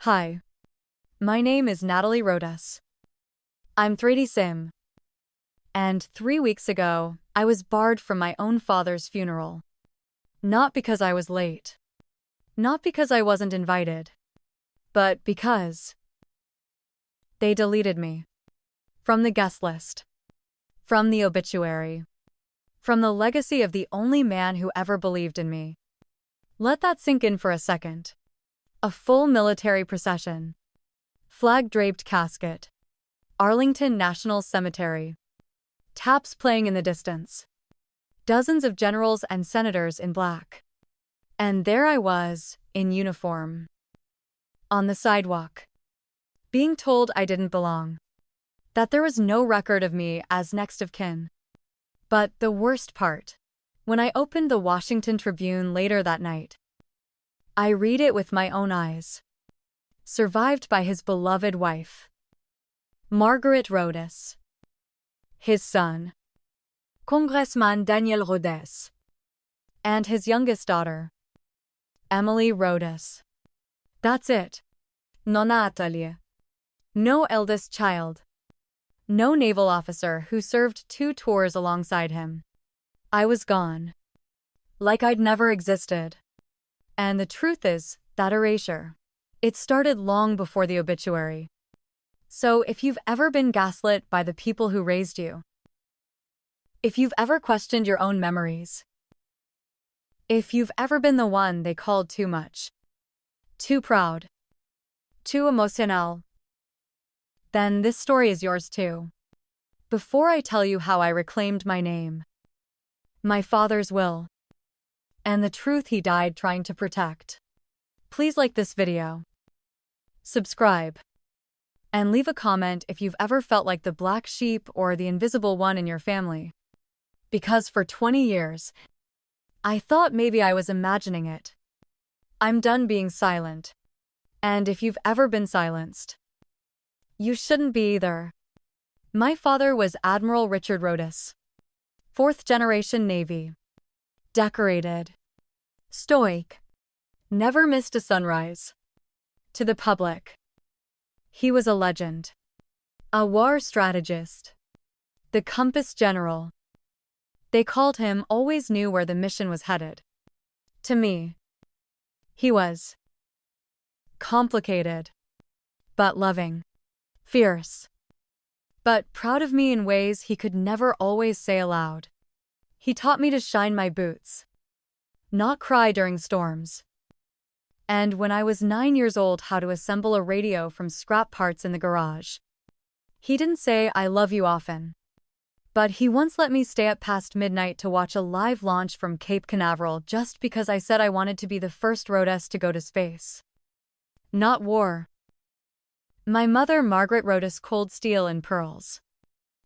Hi, my name is Natalie Rodas. I'm 3D Sim. And 3 weeks ago, I was barred from my own father's funeral. Not because I was late. Not because I wasn't invited. But because they deleted me. From the guest list. From the obituary. From the legacy of the only man who ever believed in me. Let that sink in for a second. A full military procession. Flag-draped casket. Arlington National Cemetery. Taps playing in the distance. Dozens of generals and senators in black. And there I was, in uniform. On the sidewalk. Being told I didn't belong. That there was no record of me as next of kin. But the worst part. When I opened the Washington Tribune later that night. I read it with my own eyes. Survived by his beloved wife, Margaret Rodas. His son, Congressman Daniel Rodas. And his youngest daughter, Emily Rodas. That's it. No Natalie. No eldest child. No naval officer who served 2 tours alongside him. I was gone. Like I'd never existed. And the truth is, that erasure, it started long before the obituary. So if you've ever been gaslit by the people who raised you, if you've ever questioned your own memories, if you've ever been the one they called too much, too proud, too emotional, then this story is yours too. Before I tell you how I reclaimed my name, my father's will, and the truth he died trying to protect, please like this video, subscribe, and leave a comment if you've ever felt like the black sheep or the invisible one in your family. Because for 20 years, I thought maybe I was imagining it. I'm done being silent. And if you've ever been silenced, you shouldn't be either. My father was Admiral Richard Rodas. 4th-generation Navy. Decorated. Stoic. Never missed a sunrise. To the public, he was a legend. A war strategist. The compass general. They called him, always knew where the mission was headed. To me, he was complicated, but loving. Fierce, but proud of me in ways he could never always say aloud. He taught me to shine my boots, not cry during storms. And when I was 9 years old, how to assemble a radio from scrap parts in the garage. He didn't say I love you often. But he once let me stay up past midnight to watch a live launch from Cape Canaveral just because I said I wanted to be the first Rodas to go to space. Not war. My mother, Margaret Rodas, cold steel and pearls.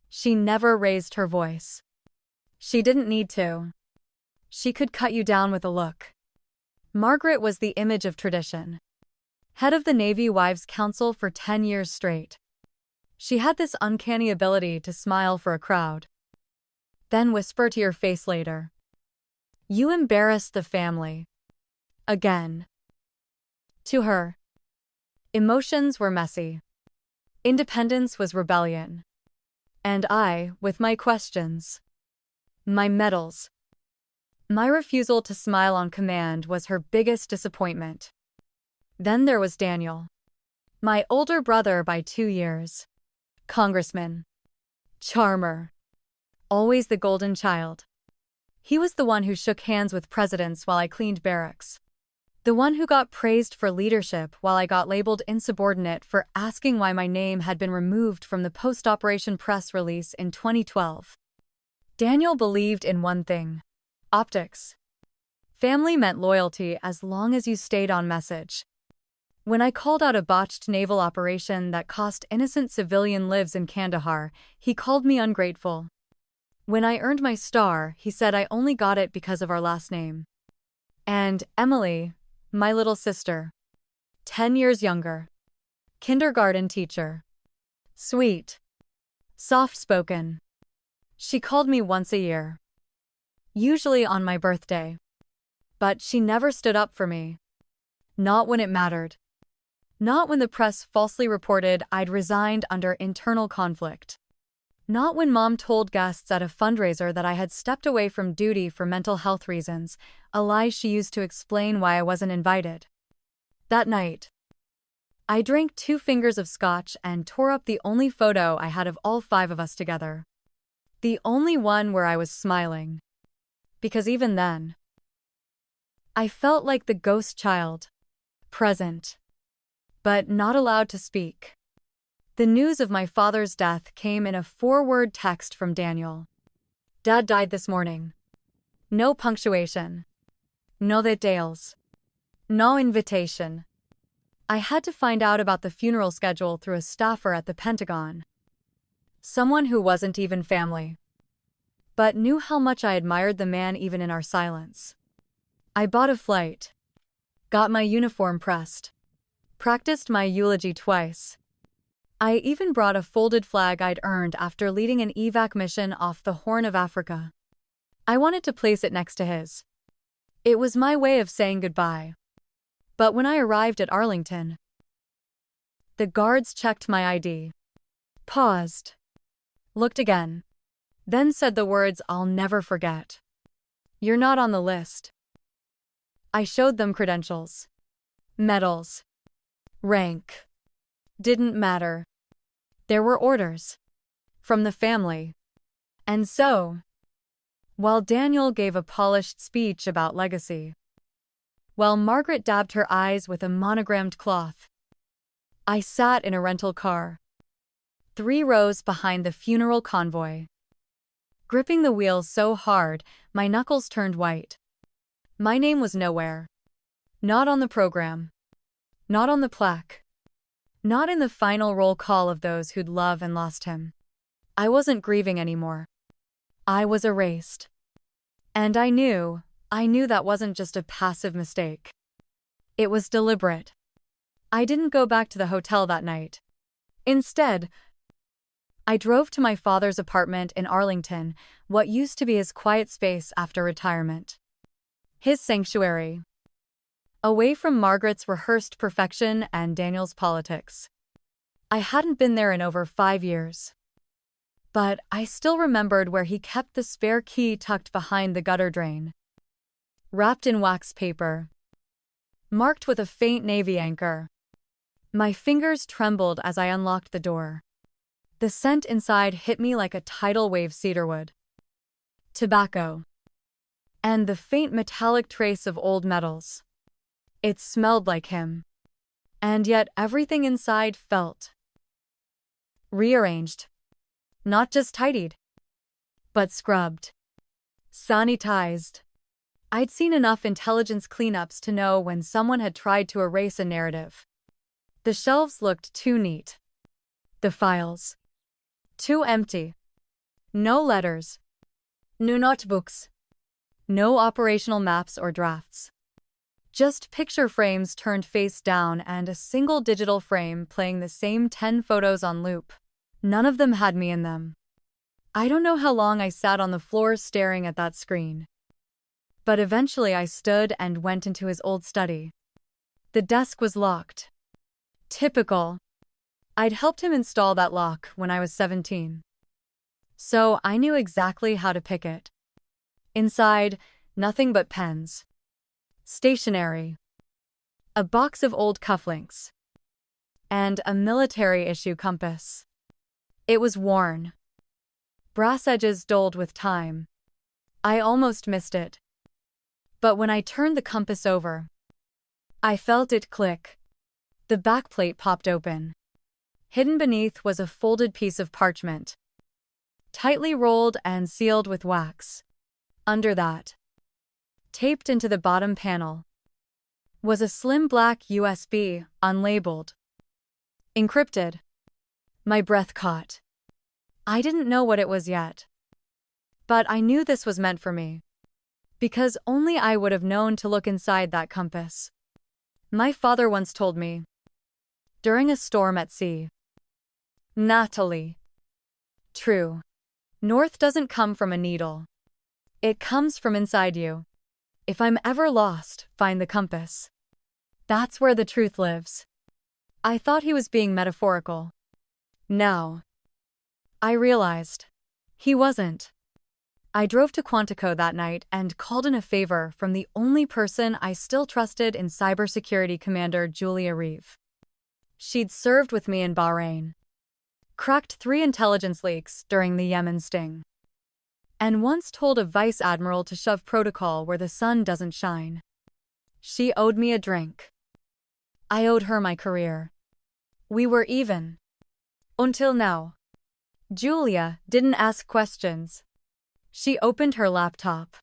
She never raised her voice. She didn't need to. She could cut you down with a look. Margaret was the image of tradition. Head of the Navy Wives' Council for 10 years straight. She had this uncanny ability to smile for a crowd, then whisper to your face later. You embarrassed the family. Again. To her, emotions were messy. Independence was rebellion. And I, with my questions, my medals, my refusal to smile on command was her biggest disappointment. Then there was Daniel, my older brother by 2 years. Congressman. Charmer. Always the golden child. He was the one who shook hands with presidents while I cleaned barracks. The one who got praised for leadership while I got labeled insubordinate for asking why my name had been removed from the post-operation press release in 2012. Daniel believed in one thing. Optics. Family meant loyalty as long as you stayed on message. When I called out a botched naval operation that cost innocent civilian lives in Kandahar, he called me ungrateful. When I earned my star, he said I only got it because of our last name. And Emily, my little sister, 10 years younger, kindergarten teacher, sweet, soft-spoken. She called me once a year, usually on my birthday. But she never stood up for me. Not when it mattered. Not when the press falsely reported I'd resigned under internal conflict. Not when Mom told guests at a fundraiser that I had stepped away from duty for mental health reasons, a lie she used to explain why I wasn't invited. That night, I drank 2 fingers of scotch and tore up the only photo I had of all 5 of us together. The only one where I was smiling. Because even then, I felt like the ghost child. Present, but not allowed to speak. The news of my father's death came in a 4-word text from Daniel. Dad died this morning. No punctuation. No details. No invitation. I had to find out about the funeral schedule through a staffer at the Pentagon. Someone who wasn't even family, but knew how much I admired the man even in our silence. I bought a flight. Got my uniform pressed. Practiced my eulogy twice. I even brought a folded flag I'd earned after leading an evac mission off the Horn of Africa. I wanted to place it next to his. It was my way of saying goodbye. But when I arrived at Arlington, the guards checked my ID. Paused. Looked again. Then said the words I'll never forget. You're not on the list. I showed them credentials. Medals. Rank. Didn't matter. There were orders. From the family. And so, while Daniel gave a polished speech about legacy, while Margaret dabbed her eyes with a monogrammed cloth, I sat in a rental car, 3 rows behind the funeral convoy, gripping the wheels so hard my knuckles turned white. My name was nowhere. Not on the program. Not on the plaque. Not in the final roll call of those who'd loved and lost him. I wasn't grieving anymore. I was erased. And I knew that wasn't just a passive mistake. It was deliberate. I didn't go back to the hotel that night. Instead, I drove to my father's apartment in Arlington, what used to be his quiet space after retirement. His sanctuary. Away from Margaret's rehearsed perfection and Daniel's politics. I hadn't been there in over 5 years. But I still remembered where he kept the spare key tucked behind the gutter drain. Wrapped in wax paper. Marked with a faint navy anchor. My fingers trembled as I unlocked the door. The scent inside hit me like a tidal wave cedarwood. Tobacco. And the faint metallic trace of old metals. It smelled like him. And yet everything inside felt rearranged. Not just tidied, but scrubbed. Sanitized. I'd seen enough intelligence cleanups to know when someone had tried to erase a narrative. The shelves looked too neat. The files. Too empty. No letters. No notebooks. No operational maps or drafts. Just picture frames turned face down and a single digital frame playing the same 10 photos on loop. None of them had me in them. I don't know how long I sat on the floor staring at that screen. But eventually I stood and went into his old study. The desk was locked. Typical. I'd helped him install that lock when I was 17. So I knew exactly how to pick it. Inside, nothing but pens. Stationery. A box of old cufflinks. And a military-issue compass. It was worn. Brass edges dulled with time. I almost missed it. But when I turned the compass over, I felt it click. The backplate popped open. Hidden beneath was a folded piece of parchment, tightly rolled and sealed with wax. Under that, taped into the bottom panel, was a slim black USB, unlabeled. Encrypted. My breath caught. I didn't know what it was yet. But I knew this was meant for me. Because only I would have known to look inside that compass. My father once told me, during a storm at sea, Natalie. True. North doesn't come from a needle. It comes from inside you. If I'm ever lost, find the compass. That's where the truth lives. I thought he was being metaphorical. No. I realized. He wasn't. I drove to Quantico that night and called in a favor from the only person I still trusted in cybersecurity, Commander Julia Reeve. She'd served with me in Bahrain, cracked 3 intelligence leaks during the Yemen sting, and once told a vice admiral to shove protocol where the sun doesn't shine. She owed me a drink. I owed her my career. We were even. Until now. Julia didn't ask questions. She opened her laptop,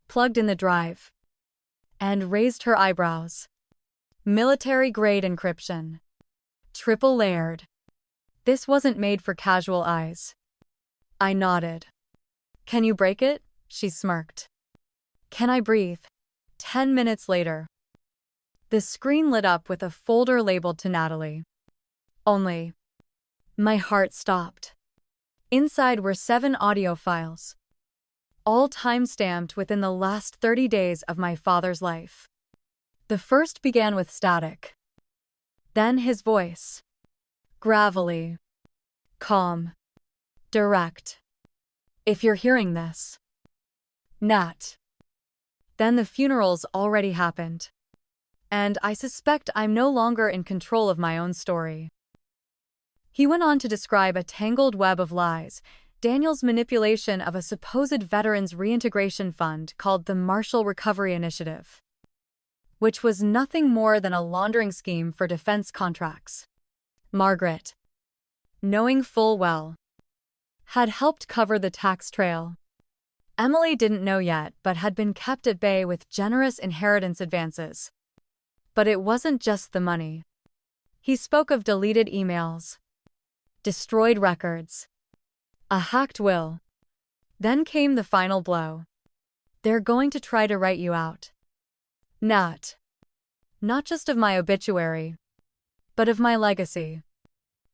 plugged in the drive, and raised her eyebrows. Military-grade encryption. Triple-layered. This wasn't made for casual eyes. I nodded. Can you break it? She smirked. Can I breathe? 10 minutes later. The screen lit up with a folder labeled to Natalie. Only. My heart stopped. Inside were 7 audio files, all time-stamped within the last 30 days of my father's life. The first began with static. Then his voice. Gravelly. Calm. Direct. If you're hearing this. Nat. Then the funeral's already happened. And I suspect I'm no longer in control of my own story. He went on to describe a tangled web of lies, Daniel's manipulation of a supposed veterans reintegration fund called the Marshall Recovery Initiative, which was nothing more than a laundering scheme for defense contracts. Margaret, knowing full well, had helped cover the tax trail. Emily didn't know yet but had been kept at bay with generous inheritance advances. But it wasn't just the money. He spoke of deleted emails, destroyed records, a hacked will. Then came the final blow. They're going to try to write you out. Nat. Not just of my obituary, but of my legacy.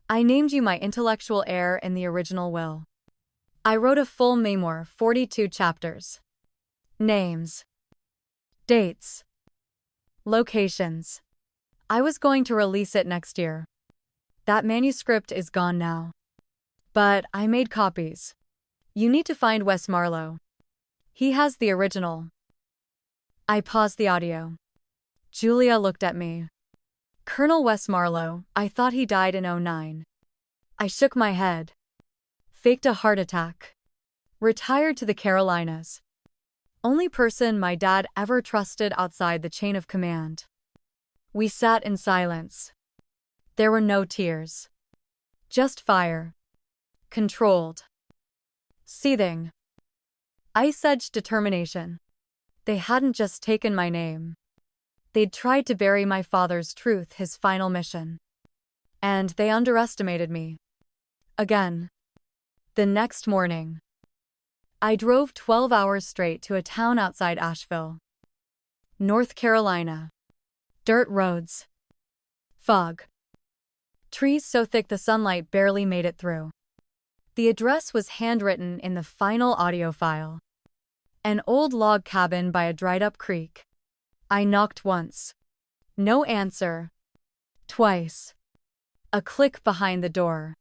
I named you my intellectual heir in the original will. I wrote a full memoir, 42 chapters. Names. Dates. Locations. I was going to release it next year. That manuscript is gone now. But I made copies. You need to find Wes Marlowe. He has the original. I paused the audio. Julia looked at me. Colonel Wes Marlowe, I thought he died in '09. I shook my head. Faked a heart attack. Retired to the Carolinas. Only person my dad ever trusted outside the chain of command. We sat in silence. There were no tears. Just fire. Controlled. Seething. Ice-edged determination. They hadn't just taken my name. They'd tried to bury my father's truth, his final mission. And they underestimated me. Again. The next morning, I drove 12 hours straight to a town outside Asheville, North Carolina. Dirt roads. Fog. Trees so thick the sunlight barely made it through. The address was handwritten in the final audio file. An old log cabin by a dried-up creek. I knocked once. No answer. Twice. A click behind the door.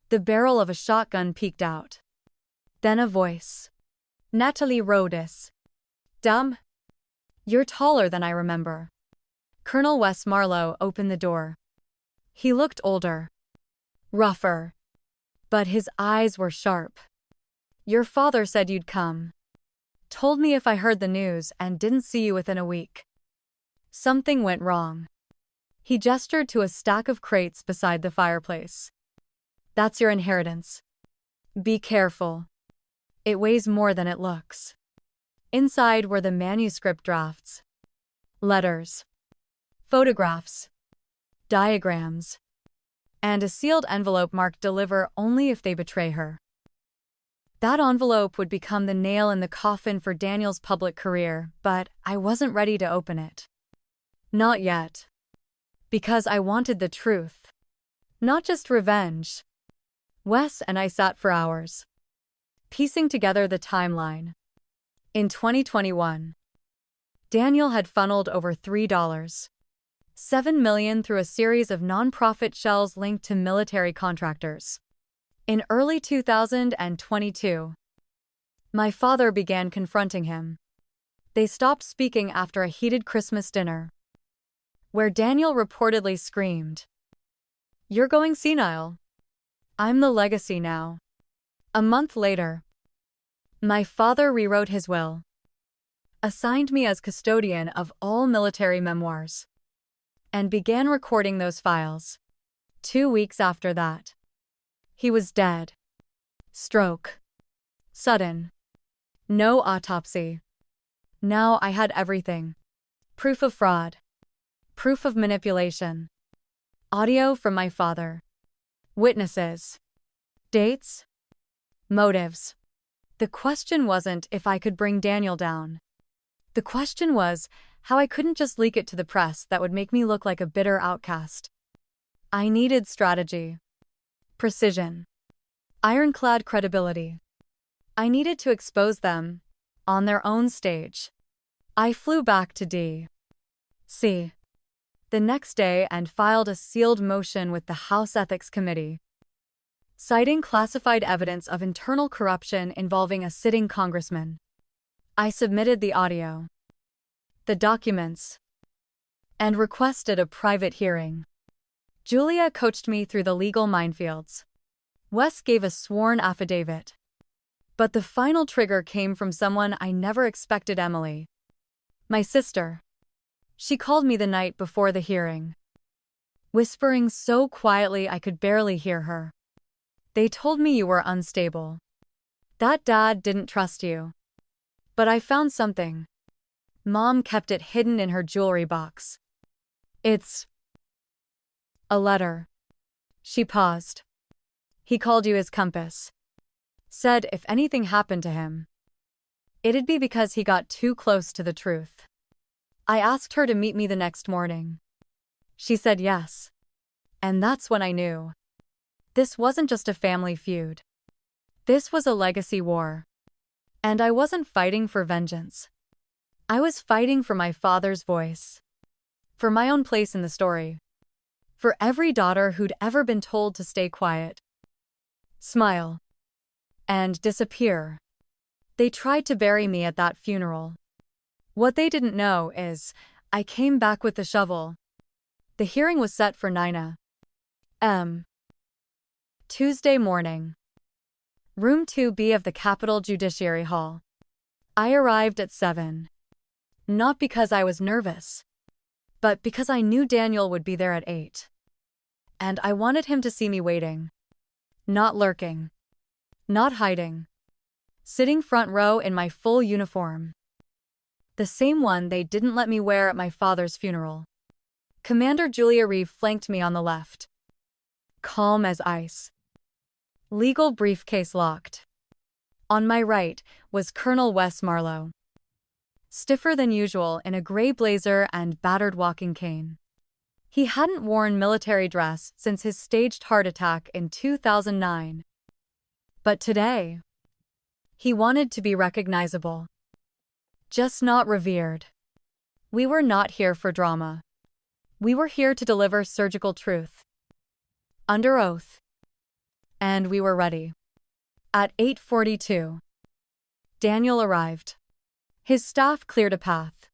The barrel of a shotgun peeked out. Then a voice. Natalie Rodas. Dumb? You're taller than I remember. Colonel Wes Marlowe opened the door. He looked older. Rougher. But his eyes were sharp. Your father said you'd come. Told me if I heard the news and didn't see you within a week. Something went wrong. He gestured to a stack of crates beside the fireplace. That's your inheritance. Be careful. It weighs more than it looks. Inside were the manuscript drafts. Letters. Photographs. Diagrams. And a sealed envelope marked "Deliver only if they betray her." That envelope would become the nail in the coffin for Daniel's public career, but I wasn't ready to open it. Not yet. Because I wanted the truth. Not just revenge. Wes and I sat for hours, piecing together the timeline. In 2021, Daniel had funneled over $3 $7 million through a series of nonprofit shells linked to military contractors. In early 2022, my father began confronting him. They stopped speaking after a heated Christmas dinner, where Daniel reportedly screamed, "You're going senile. I'm the legacy now." A month later, my father rewrote his will, assigned me as custodian of all military memoirs, and began recording those files. 2 weeks after that, he was dead. Stroke. Sudden. No autopsy. Now I had everything. Proof of fraud. Proof of manipulation. Audio from my father. Witnesses. Dates. Motives. The question wasn't if I could bring Daniel down. The question was how I couldn't just leak it to the press that would make me look like a bitter outcast. I needed strategy. Precision. Ironclad credibility. I needed to expose them, on their own stage. I flew back to D.C. the next day and filed a sealed motion with the House Ethics Committee, citing classified evidence of internal corruption involving a sitting congressman. I submitted the audio, the documents, and requested a private hearing. Julia coached me through the legal minefields. Wes gave a sworn affidavit. But the final trigger came from someone I never expected: Emily. My sister. She called me the night before the hearing, whispering so quietly I could barely hear her. "They told me you were unstable. That Dad didn't trust you. But I found something." Mom kept it hidden in her jewelry box. "It's a letter." She paused. "He called you his compass. Said if anything happened to him, it'd be because he got too close to the truth." I asked her to meet me the next morning. She said yes. And that's when I knew. This wasn't just a family feud. This was a legacy war. And I wasn't fighting for vengeance. I was fighting for my father's voice. For my own place in the story. For every daughter who'd ever been told to stay quiet, smile, and disappear. They tried to bury me at that funeral. What they didn't know is, I came back with the shovel. The hearing was set for 9 a.m. Tuesday morning. Room 2B of the Capitol Judiciary Hall. I arrived at 7. Not because I was nervous, but because I knew Daniel would be there at 8. And I wanted him to see me waiting. Not lurking. Not hiding. Sitting front row in my full uniform. The same one they didn't let me wear at my father's funeral. Commander Julia Reeve flanked me on the left. Calm as ice. Legal briefcase locked. On my right was Colonel Wes Marlowe. Stiffer than usual in a gray blazer and battered walking cane. He hadn't worn military dress since his staged heart attack in 2009. But today, he wanted to be recognizable. Just not revered. We were not here for drama. We were here to deliver surgical truth. Under oath. And we were ready. At 8:42, Daniel arrived. His staff cleared a path.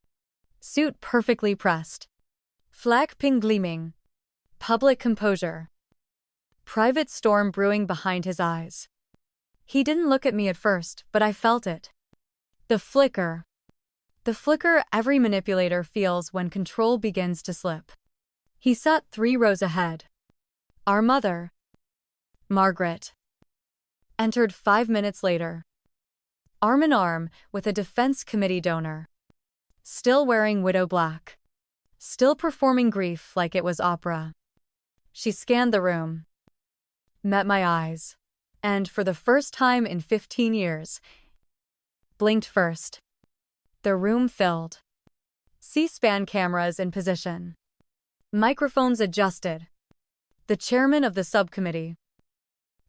Suit perfectly pressed. Flag pin gleaming. Public composure. Private storm brewing behind his eyes. He didn't look at me at first, but I felt it. The flicker. The flicker every manipulator feels when control begins to slip. He sat 3 rows ahead. Our mother, Margaret, entered 5 minutes later. Arm in arm with a Defense Committee donor. Still wearing widow black. Still performing grief like it was opera. She scanned the room. Met my eyes. And for the first time in 15 years, blinked first. The room filled. C-SPAN cameras in position. Microphones adjusted. The chairman of the subcommittee,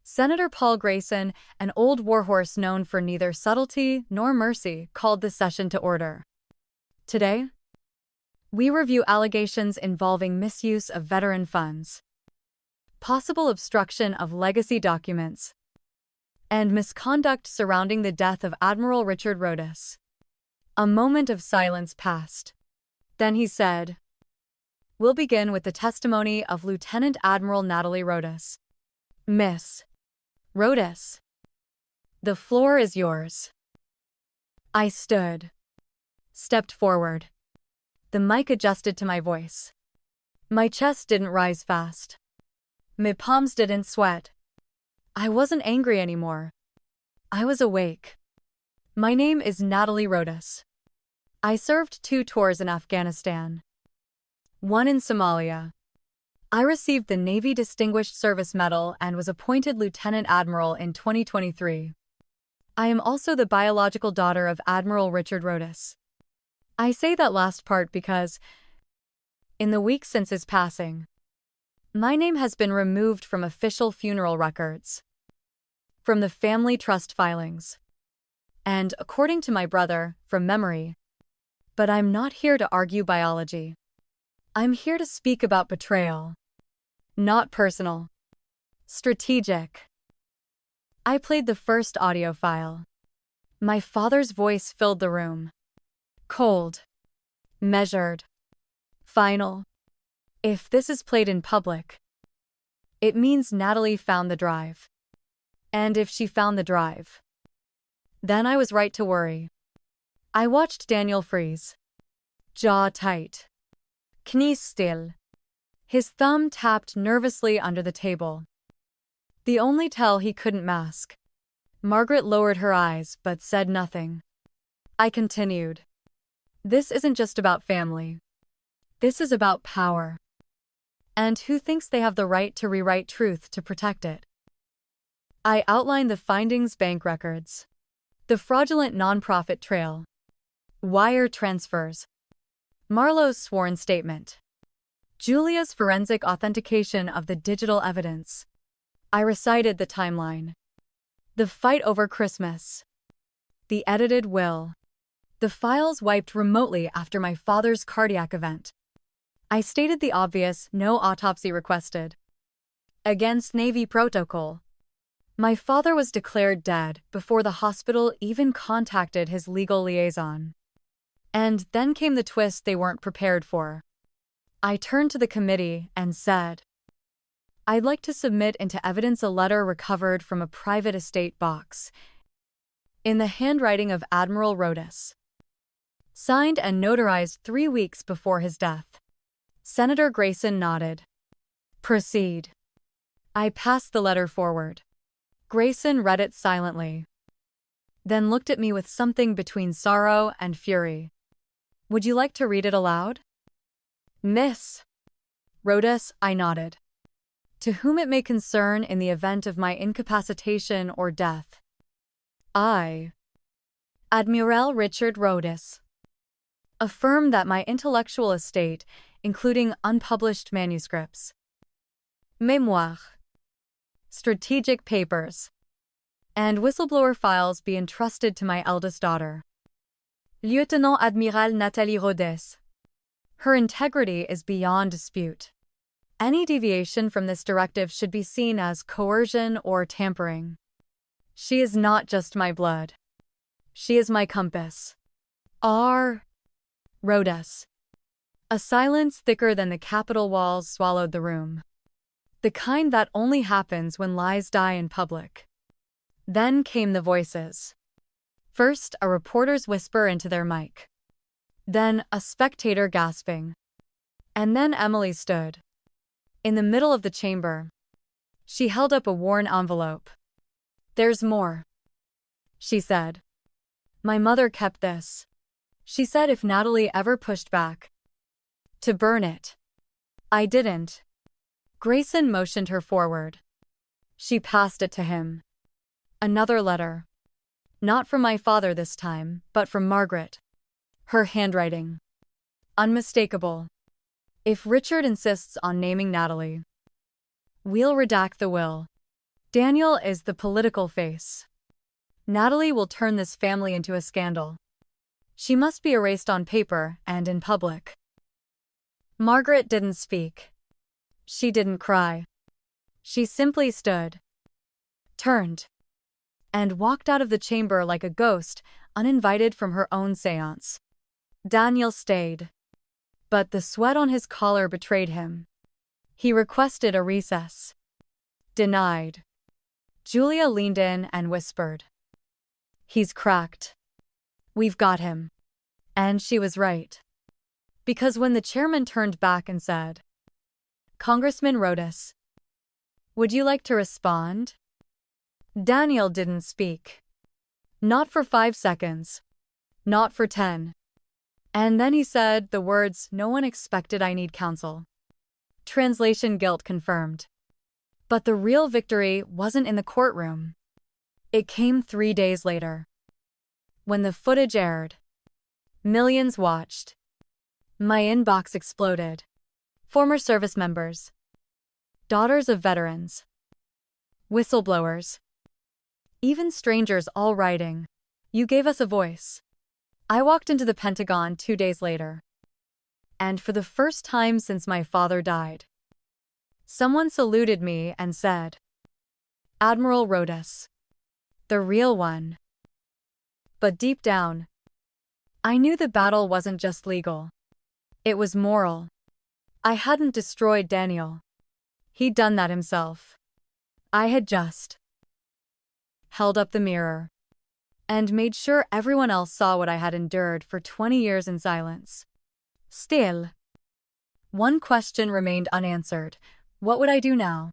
Senator Paul Grayson, an old warhorse known for neither subtlety nor mercy, called the session to order. Today, We review allegations involving misuse of veteran funds, possible obstruction of legacy documents, and misconduct surrounding the death of Admiral Richard Rhodes. A moment of silence passed. Then he said, "We'll begin with the testimony of Lieutenant Admiral Natalie Rhodes. Miss Rhodes, the floor is yours." I stood, stepped forward. The mic adjusted to my voice. My chest didn't rise fast. My palms didn't sweat. I wasn't angry anymore. I was awake. My name is Natalie Rhodes. I served 2 tours in Afghanistan, 1 in Somalia. I received the Navy Distinguished Service Medal and was appointed Lieutenant Admiral in 2023. I am also the biological daughter of Admiral Richard Rhodes. I say that last part because, in the weeks since his passing, my name has been removed from official funeral records, from the family trust filings, and, according to my brother, from memory. But I'm not here to argue biology. I'm here to speak about betrayal. Not personal. Strategic. I played the first audio file. My father's voice filled the room. Cold. Measured. Final. If this is played in public, it means Natalie found the drive. And if she found the drive, then I was right to worry. I watched Daniel freeze. Jaw tight. Knees still. His thumb tapped nervously under the table. The only tell he couldn't mask. Margaret lowered her eyes but said nothing. I continued. This isn't just about family. This is about power. And who thinks they have the right to rewrite truth to protect it? I outlined the findings: bank records, the fraudulent nonprofit trail, wire transfers, Marlowe's sworn statement, Julia's forensic authentication of the digital evidence. I recited the timeline. The fight over Christmas. The edited will. The files wiped remotely after my father's cardiac event. I stated the obvious: no autopsy requested. Against Navy protocol. My father was declared dead before the hospital even contacted his legal liaison. And then came the twist they weren't prepared for. I turned to the committee and said, I'd like to submit into evidence a letter recovered from a private estate box, in the handwriting of Admiral Rhodes, signed and notarized 3 weeks before his death. Senator Grayson nodded. Proceed. I passed the letter forward. Grayson read it silently, then looked at me with something between sorrow and fury. Would you like to read it aloud? Miss Rhodes, I nodded. To whom it may concern, in the event of my incapacitation or death, I, Admiral Richard Rhodes, affirm that my intellectual estate, including unpublished manuscripts, mémoires, strategic papers, and whistleblower files be entrusted to my eldest daughter, Lieutenant Admiral Natalie Rhodes. Her integrity is beyond dispute. Any deviation from this directive should be seen as coercion or tampering. She is not just my blood. She is my compass. R. Rhodes. A silence thicker than the Capitol walls swallowed the room. The kind that only happens when lies die in public. Then came the voices. First, a reporter's whisper into their mic. Then, a spectator gasping. And then Emily stood. In the middle of the chamber. She held up a worn envelope. There's more, she said. My mother kept this. She said if Natalie ever pushed back, to burn it. I didn't. Grayson motioned her forward. She passed it to him. Another letter. Not from my father this time, but from Margaret. Her handwriting. Unmistakable. If Richard insists on naming Natalie, we'll redact the will. Daniel is the political face. Natalie will turn this family into a scandal. She must be erased on paper and in public. Margaret didn't speak. She didn't cry. She simply stood, turned, and walked out of the chamber like a ghost, uninvited from her own seance. Daniel stayed, but the sweat on his collar betrayed him. He requested a recess. Denied. Julia leaned in and whispered, "He's cracked. We've got him." And she was right. Because when the chairman turned back and said, "Congressman Rodas, would you like to respond?" Daniel didn't speak. Not for 5 seconds. Not for 10. And then he said the words no one expected: "I need counsel." Translation guilt confirmed. But the real victory wasn't in the courtroom. It came 3 days later. When the footage aired, millions watched. My inbox exploded. Former service members, daughters of veterans, whistleblowers, even strangers, all writing, "You gave us a voice." I walked into the Pentagon 2 days later. And for the first time since my father died, someone saluted me and said, "Admiral Rodas, the real one." But deep down, I knew the battle wasn't just legal. It was moral. I hadn't destroyed Daniel. He'd done that himself. I had just held up the mirror and made sure everyone else saw what I had endured for 20 years in silence. Still, one question remained unanswered. What would I do now?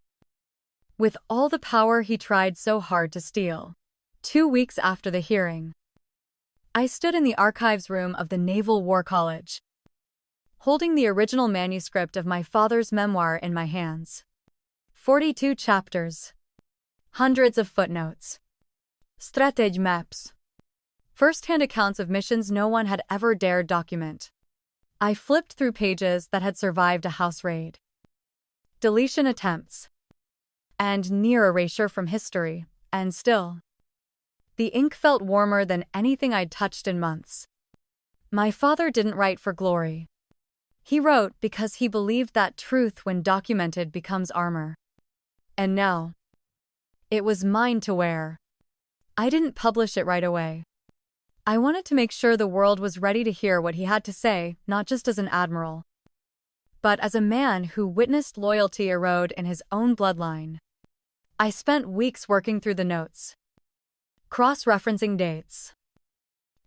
With all the power he tried so hard to steal. 2 weeks after the hearing, I stood in the archives room of the Naval War College, holding the original manuscript of my father's memoir in my hands. 42 chapters. Hundreds of footnotes. Strategy maps. First-hand accounts of missions no one had ever dared document. I flipped through pages that had survived a house raid, deletion attempts, and near erasure from history, and still, the ink felt warmer than anything I'd touched in months. My father didn't write for glory. He wrote because he believed that truth, when documented, becomes armor. And now, it was mine to wear. I didn't publish it right away. I wanted to make sure the world was ready to hear what he had to say, not just as an admiral, but as a man who witnessed loyalty erode in his own bloodline. I spent weeks working through the notes, cross-referencing dates,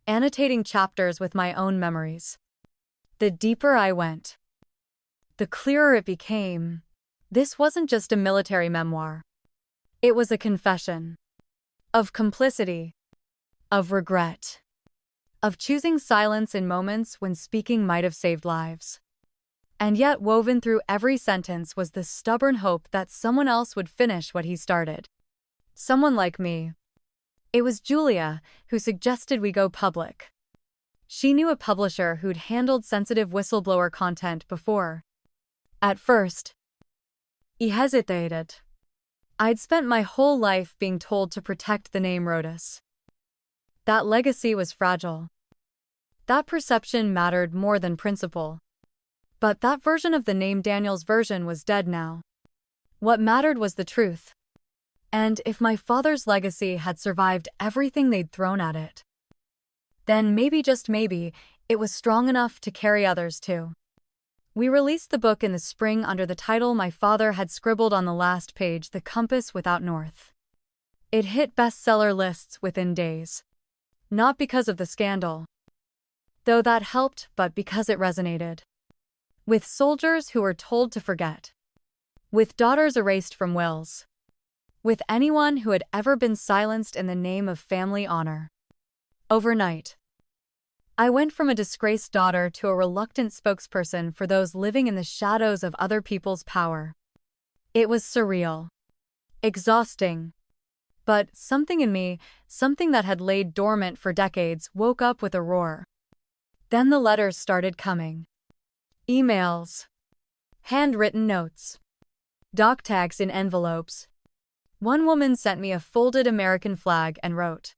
annotating chapters with my own memories. The deeper I went, the clearer it became. This wasn't just a military memoir. It was a confession of complicity, of regret, of choosing silence in moments when speaking might have saved lives. And yet, woven through every sentence was the stubborn hope that someone else would finish what he started. Someone like me. It was Julia who suggested we go public. She knew a publisher who'd handled sensitive whistleblower content before. At first, he hesitated. I'd spent my whole life being told to protect the name Rodas. That legacy was fragile. That perception mattered more than principle. But that version of the name, Daniel's version, was dead now. What mattered was the truth. And if my father's legacy had survived everything they'd thrown at it, then maybe, just maybe, it was strong enough to carry others too. We released the book in the spring under the title my father had scribbled on the last page, "The Compass Without North." It hit bestseller lists within days. Not because of the scandal, though that helped, but because it resonated. With soldiers who were told to forget. With daughters erased from wills. With anyone who had ever been silenced in the name of family honor. Overnight, I went from a disgraced daughter to a reluctant spokesperson for those living in the shadows of other people's power. It was surreal. Exhausting. But something in me, something that had laid dormant for decades, woke up with a roar. Then the letters started coming. Emails. Handwritten notes. Doc tags in envelopes. One woman sent me a folded American flag and wrote,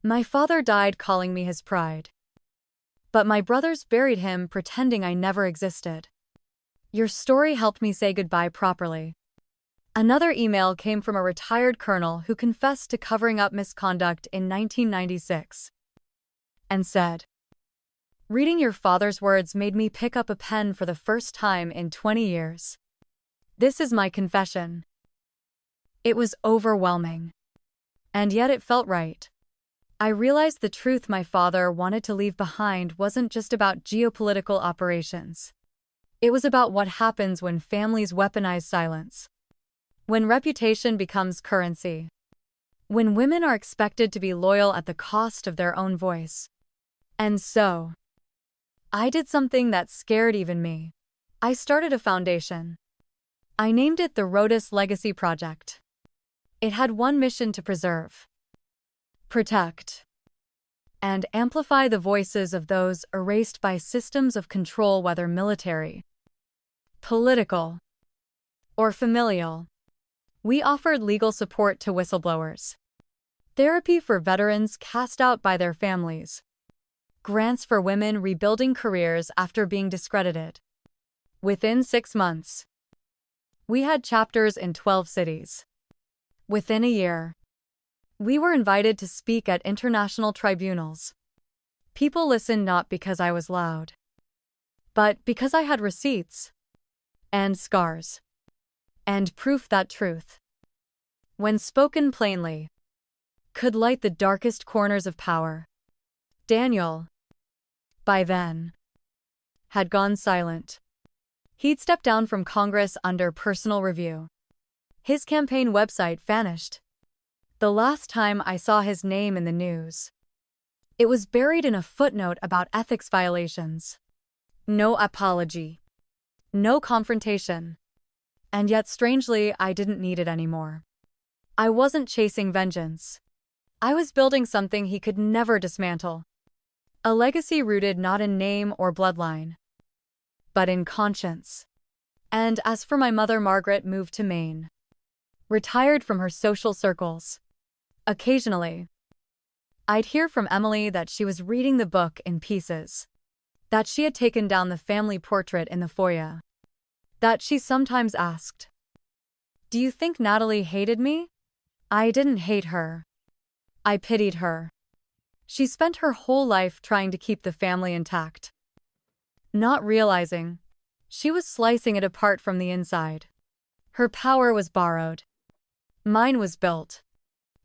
"My father died calling me his pride." But my brothers buried him, pretending I never existed. Your story helped me say goodbye properly. Another email came from a retired colonel who confessed to covering up misconduct in 1996 and said, "Reading your father's words made me pick up a pen for the first time in 20 years. This is my confession." It was overwhelming. And yet it felt right. I realized the truth my father wanted to leave behind wasn't just about geopolitical operations. It was about what happens when families weaponize silence. When reputation becomes currency. When women are expected to be loyal at the cost of their own voice. And so, I did something that scared even me. I started a foundation. I named it the Rodas Legacy Project. It had one mission: to preserve, protect, and amplify the voices of those erased by systems of control, whether military, political, or familial. We offered legal support to whistleblowers, therapy for veterans cast out by their families, grants for women rebuilding careers after being discredited. Within 6 months, we had chapters in 12 cities. Within a year, we were invited to speak at international tribunals. People listened not because I was loud, but because I had receipts, and scars, and proof that truth, when spoken plainly, could light the darkest corners of power. Daniel, by then, had gone silent. He'd stepped down from Congress under personal review. His campaign website vanished. The last time I saw his name in the news, it was buried in a footnote about ethics violations. No apology. No confrontation. And yet, strangely, I didn't need it anymore. I wasn't chasing vengeance. I was building something he could never dismantle. A legacy rooted not in name or bloodline, but in conscience. And as for my mother, Margaret moved to Maine, retired from her social circles. Occasionally, I'd hear from Emily that she was reading the book in pieces, that she had taken down the family portrait in the foyer, that she sometimes asked, "Do you think Natalie hated me?" I didn't hate her. I pitied her. She spent her whole life trying to keep the family intact, not realizing she was slicing it apart from the inside. Her power was borrowed. Mine was built.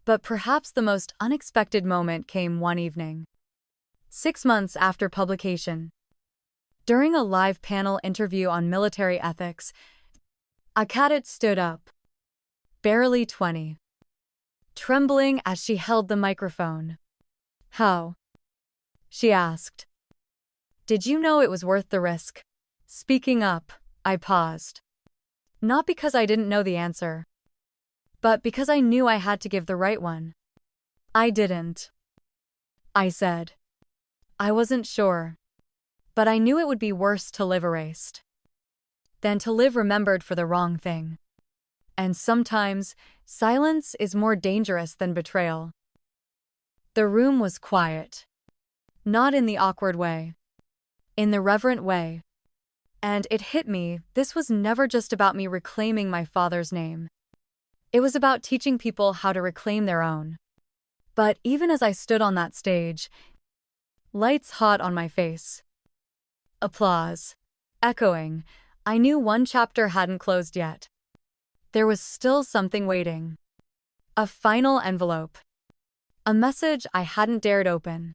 But perhaps the most unexpected moment came one evening. 6 months after publication. During a live panel interview on military ethics, a cadet stood up, barely 20, trembling as she held the microphone. "How?" she asked. "Did you know it was worth the risk?" Speaking up, I paused. Not because I didn't know the answer, but because I knew I had to give the right one. "I didn't," I said. "I wasn't sure. But I knew it would be worse to live erased than to live remembered for the wrong thing. And sometimes, silence is more dangerous than betrayal." The room was quiet. Not in the awkward way. In the reverent way. And it hit me, this was never just about me reclaiming my father's name. It was about teaching people how to reclaim their own. But even as I stood on that stage, lights hot on my face, applause echoing, I knew one chapter hadn't closed yet. There was still something waiting. A final envelope. A message I hadn't dared open.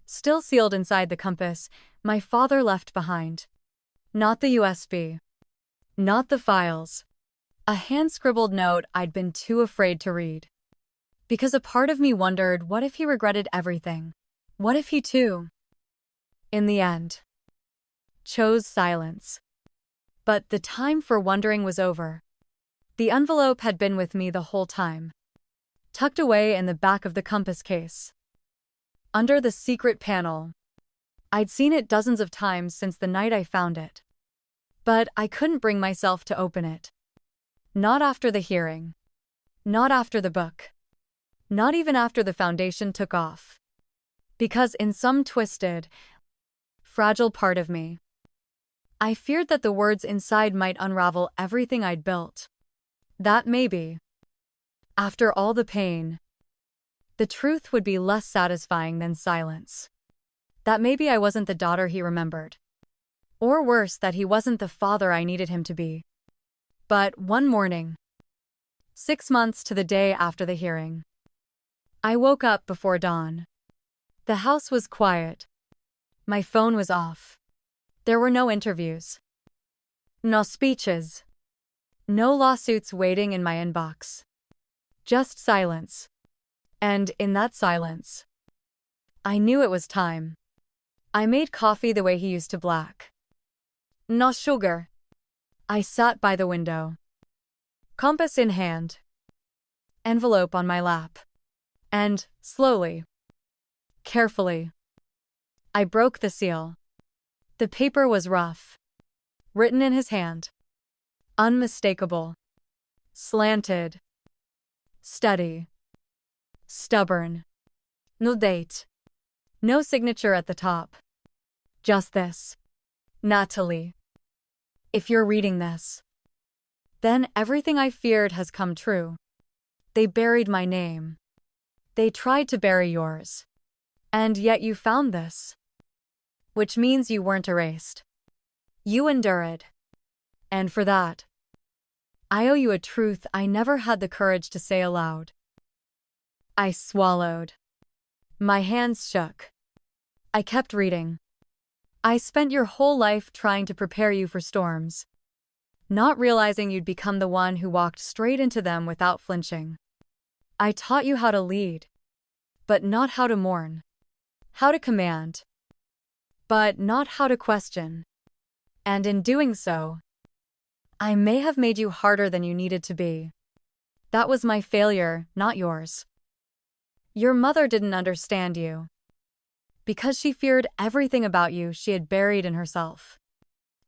Still sealed inside the compass my father left behind. Not the USB. Not the files. A hand-scribbled note I'd been too afraid to read. Because a part of me wondered, what if he regretted everything? What if he too, in the end, chose silence? But the time for wondering was over. The envelope had been with me the whole time, tucked away in the back of the compass case, under the secret panel. I'd seen it dozens of times since the night I found it. But I couldn't bring myself to open it. Not after the hearing. Not after the book. Not even after the foundation took off. Because in some twisted, fragile part of me. I feared that the words inside might unravel everything I'd built. That maybe, after all the pain, the truth would be less satisfying than silence. That maybe I wasn't the daughter he remembered. Or worse, that he wasn't the father I needed him to be. But one morning, 6 months to the day after the hearing, I woke up before dawn. The house was quiet. My phone was off. There were no interviews. No speeches. No lawsuits waiting in my inbox. Just silence. And in that silence, I knew it was time. I made coffee the way he used to black. No sugar. I sat by the window. Compass in hand. Envelope on my lap. And, slowly, carefully, I broke the seal. The paper was rough. Written in his hand. Unmistakable. Slanted. Steady. Stubborn. No date. No signature at the top. Just this. Natalie. If you're reading this, then everything I feared has come true. They buried my name. They tried to bury yours. And yet you found this. Which means you weren't erased. You endured. And for that, I owe you a truth I never had the courage to say aloud. I swallowed. My hands shook. I kept reading. I spent your whole life trying to prepare you for storms, not realizing you'd become the one who walked straight into them without flinching. I taught you how to lead, but not how to mourn. How to command, but not how to question. And in doing so, I may have made you harder than you needed to be. That was my failure, not yours. Your mother didn't understand you, because she feared everything about you she had buried in herself.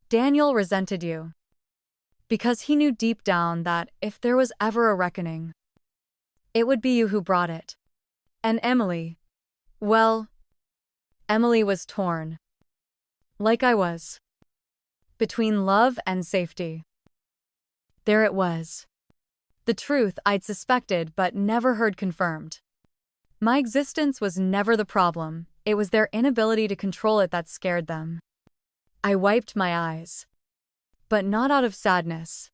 Daniel resented you, because he knew deep down that if there was ever a reckoning, it would be you who brought it. And Emily, well, Emily was torn. Like I was. Between love and safety. There it was. The truth I'd suspected but never heard confirmed. My existence was never the problem, it was their inability to control it that scared them. I wiped my eyes. But not out of sadness.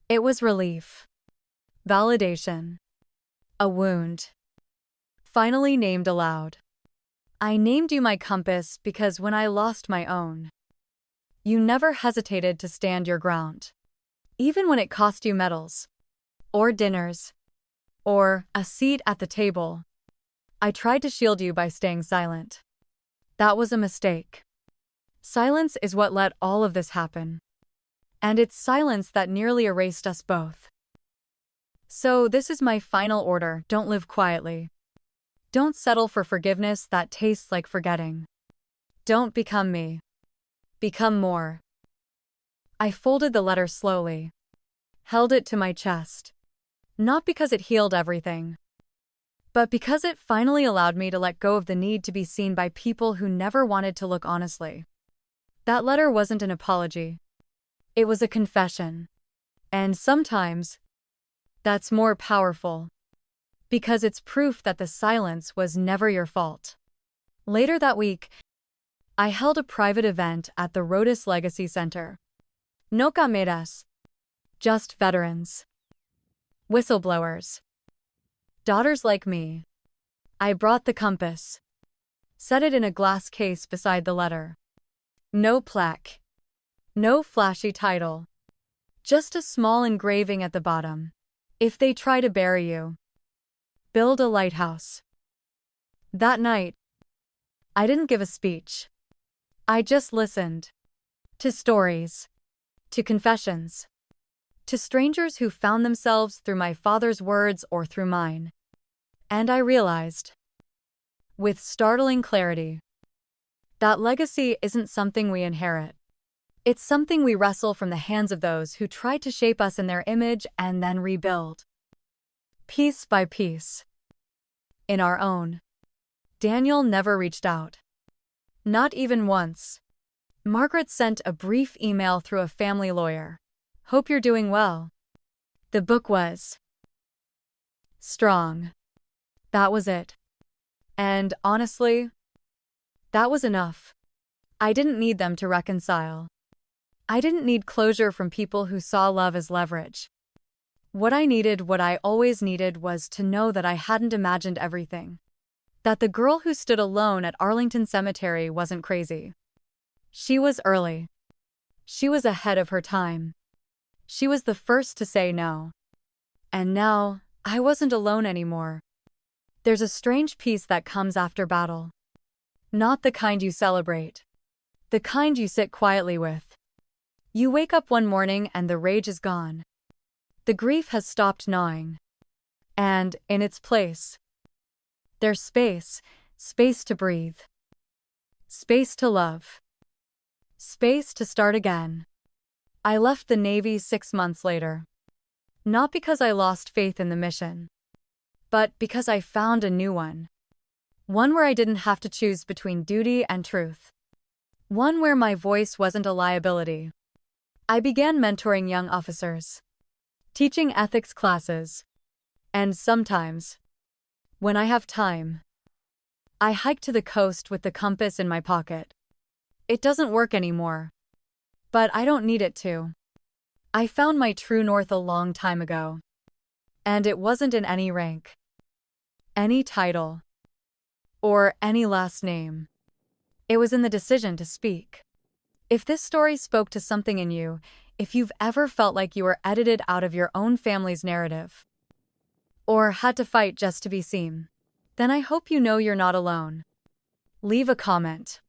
It was relief. Validation. A wound. Finally named aloud. I named you my compass because when I lost my own, you never hesitated to stand your ground. Even when it cost you medals, or dinners, or a seat at the table. I tried to shield you by staying silent. That was a mistake. Silence is what let all of this happen. And it's silence that nearly erased us both. So this is my final order: don't live quietly. Don't settle for forgiveness that tastes like forgetting. Don't become me. Become more. I folded the letter slowly. Held it to my chest. Not because it healed everything, but because it finally allowed me to let go of the need to be seen by people who never wanted to look honestly. That letter wasn't an apology. It was a confession. And sometimes, that's more powerful. Because it's proof that the silence was never your fault. Later that week, I held a private event at the Rodas Legacy Center. No cameras. Just veterans. Whistleblowers. Daughters like me. I brought the compass. Set it in a glass case beside the letter. No plaque. No flashy title. Just a small engraving at the bottom. If they try to bury you, build a lighthouse. That night, I didn't give a speech. I just listened. To stories. To confessions. To strangers who found themselves through my father's words or through mine. And I realized, with startling clarity, that legacy isn't something we inherit. It's something we wrestle from the hands of those who tried to shape us in their image and then rebuild. Piece by piece. In our own. Daniel never reached out. Not even once. Margaret sent a brief email through a family lawyer. Hope you're doing well. The book was strong. That was it. And honestly, that was enough. I didn't need them to reconcile. I didn't need closure from people who saw love as leverage. What I always needed was to know that I hadn't imagined everything. That the girl who stood alone at Arlington Cemetery wasn't crazy. She was early. She was ahead of her time. She was the first to say no. And now, I wasn't alone anymore. There's a strange peace that comes after battle. Not the kind you celebrate. The kind you sit quietly with. You wake up one morning and the rage is gone. The grief has stopped gnawing. And, in its place, there's space. Space to breathe. Space to love. Space to start again. I left the Navy 6 months later. Not because I lost faith in the mission, but because I found a new one. One where I didn't have to choose between duty and truth. One where my voice wasn't a liability. I began mentoring young officers, teaching ethics classes, and sometimes, when I have time, I hike to the coast with the compass in my pocket. It doesn't work anymore, but I don't need it to. I found my true north a long time ago. And it wasn't in any rank, any title, or any last name. It was in the decision to speak. If this story spoke to something in you, if you've ever felt like you were edited out of your own family's narrative, or had to fight just to be seen, then I hope you know you're not alone. Leave a comment.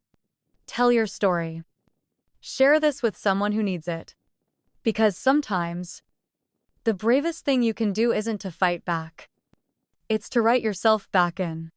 Tell your story. Share this with someone who needs it. Because sometimes, the bravest thing you can do isn't to fight back. It's to write yourself back in.